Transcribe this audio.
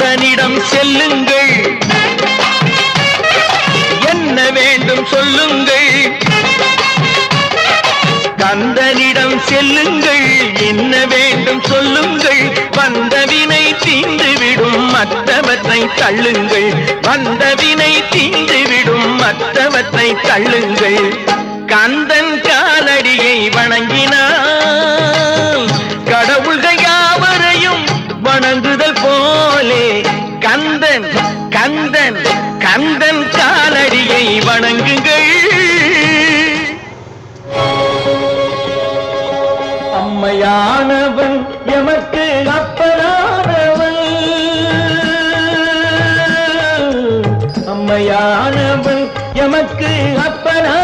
கந்தனிடம் செல்லுங்கள், என்ன வேண்டும் சொல்லுங்கள். கந்தனிடம் செல்லுங்கள், என்ன வேண்டும் சொல்லுங்கள். வந்தவினை தீந்துவிடும் மற்றவற்றை தள்ளுங்கள், வந்தவினை தீந்துவிடும் மற்றவற்றை தள்ளுங்கள். கந்தன் காலடியை வணங்கினால் கடவுள்கள் யாவரையும் வணங்குதல் போலே கந்தன் கந்தன் கந்தன் காலடியை வணங்குங்கள். அம்மையானவன் எமக்கு அப்பனானவன், அம்மையானவன் எமக்கு அப்பனானவன்.